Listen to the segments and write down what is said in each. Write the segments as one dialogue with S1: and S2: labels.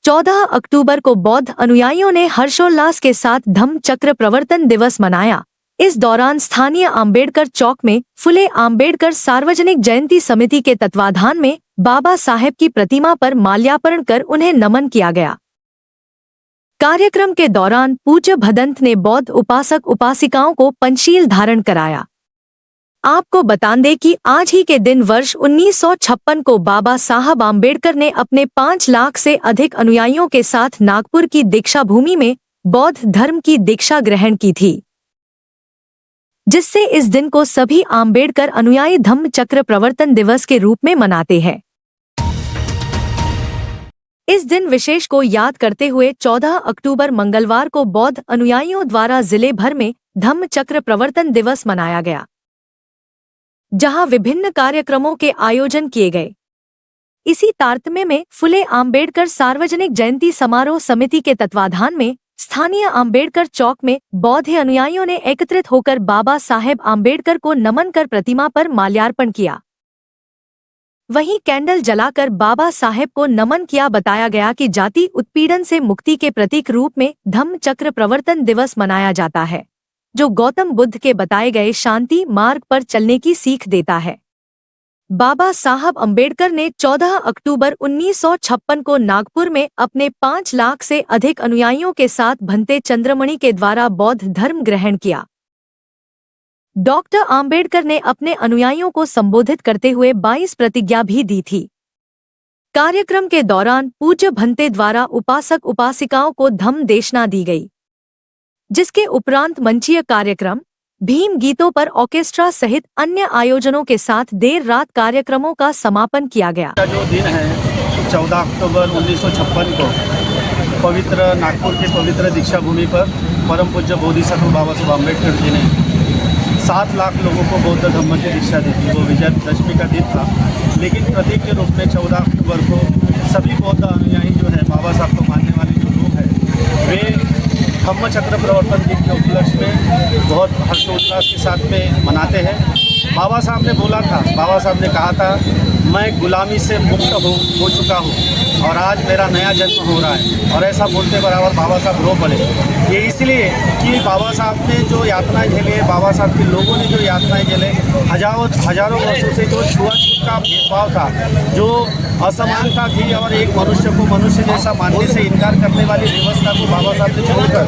S1: 14 अक्टूबर को बौद्ध अनुयायियों ने हर्षोल्लास के साथ धम्म चक्र प्रवर्तन दिवस मनाया। इस दौरान स्थानीय आम्बेडकर चौक में फुले आम्बेडकर सार्वजनिक जयंती समिति के तत्वाधान में बाबा साहेब की प्रतिमा पर माल्यार्पण कर उन्हें नमन किया गया। कार्यक्रम के दौरान पूज्य भदंत ने बौद्ध उपासक उपासिकाओं को पंचशील धारण कराया। आपको बता दें कि आज ही के दिन वर्ष 1956 को बाबा साहब आम्बेडकर ने अपने 5 लाख से अधिक अनुयायियों के साथ नागपुर की दीक्षा भूमि में बौद्ध धर्म की दीक्षा ग्रहण की थी, जिससे इस दिन को सभी आम्बेडकर अनुयायी धम्म चक्र प्रवर्तन दिवस के रूप में मनाते हैं। इस दिन विशेष को याद करते हुए 14 अक्टूबर मंगलवार को बौद्ध अनुयायियों द्वारा जिले भर में धम्म चक्र प्रवर्तन दिवस मनाया गया, जहां विभिन्न कार्यक्रमों के आयोजन किए गए। इसी तारतम्य में फुले आम्बेडकर सार्वजनिक जयंती समारोह समिति के तत्वाधान में स्थानीय आम्बेडकर चौक में बौद्ध अनुयायियों ने एकत्रित होकर बाबा साहेब आम्बेडकर को नमन कर प्रतिमा पर माल्यार्पण किया। वहीं कैंडल जलाकर बाबा साहेब को नमन किया। बताया गया कि जाति उत्पीड़न से मुक्ति के प्रतीक रूप में धम्म चक्र प्रवर्तन दिवस मनाया जाता है, जो गौतम बुद्ध के बताए गए शांति मार्ग पर चलने की सीख देता है। बाबा साहब अम्बेडकर ने 14 अक्टूबर 1956 को नागपुर में अपने 5 लाख से अधिक अनुयायियों के साथ भंते चंद्रमणि के द्वारा बौद्ध धर्म ग्रहण किया। डॉक्टर आम्बेडकर ने अपने अनुयायियों को संबोधित करते हुए 22 प्रतिज्ञा भी दी थी। कार्यक्रम के दौरान पूज्य भंते द्वारा उपासक उपासिकाओं को धम्म देशना दी गई, जिसके उपरांत मंचीय कार्यक्रम, भीम गीतों पर ऑर्केस्ट्रा सहित अन्य आयोजनों के साथ देर रात कार्यक्रमों का समापन किया गया।
S2: जो दिन है 14 अक्टूबर 1956 को पवित्र नागपुर के पवित्र दीक्षा भूमि पर परम पूज्य बोधिसत्व बाबा साहब अम्बेडकर जी ने 7 लाख लोगों को बौद्ध धर्म की दीक्षा दी थी। वो विजयदशमी का दिन था, लेकिन प्रतीक के रूप में 14 अक्टूबर को सभी बौद्ध अनुयायी जो है, बाबा साहब को मानने वाले जो लोग हैं, वे धम्म चक्र प्रवर्तन दिन के उपलक्ष्य में बहुत हर्षोल्लास के साथ में मनाते हैं। बाबा साहब ने बोला था, बाबा साहब ने कहा था, मैं गुलामी से मुक्त हो चुका हूँ और आज मेरा नया जन्म हो रहा है। और ऐसा बोलते बराबर बाबा साहब रो पड़े। ये इसलिए कि बाबा साहब ने जो यातनाएं झेले, बाबा साहब के लोगों ने जो यातनाएं झेले, हजारों वर्षों से जो छुआछूत का भेदभाव था, जो असमानता थी और एक मनुष्य को मनुष्य जैसा मानने से इनकार करने वाली व्यवस्था को बाबा साहब ने छोड़कर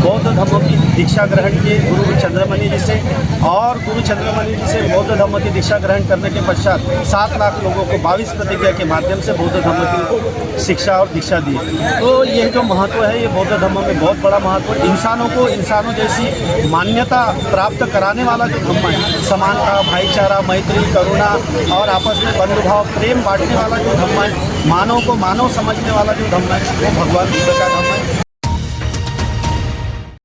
S2: बौद्ध धर्म की दीक्षा ग्रहण की गुरु चंद्रमणि जी से। और गुरु चंद्रमणि जी से बौद्ध धर्म की दीक्षा ग्रहण करने के पश्चात 7 लाख लोगों को 22 प्रतिज्ञा के माध्यम से बौद्ध धर्म की शिक्षा और दीक्षा दी। तो यह जो महत्व है, ये बौद्ध धर्म में बहुत बड़ा महत्व है। इंसानों को इंसानों जैसी मान्यता प्राप्त कराने वाला जो धर्म है, समानता, भाईचारा, मैत्री, करुणा और आपस में बंधुभाव, प्रेम बांटने वाला जो धर्म है, मानव को मानव समझने वाला जो धर्म है, वो भगवान बुद्ध का धर्म है।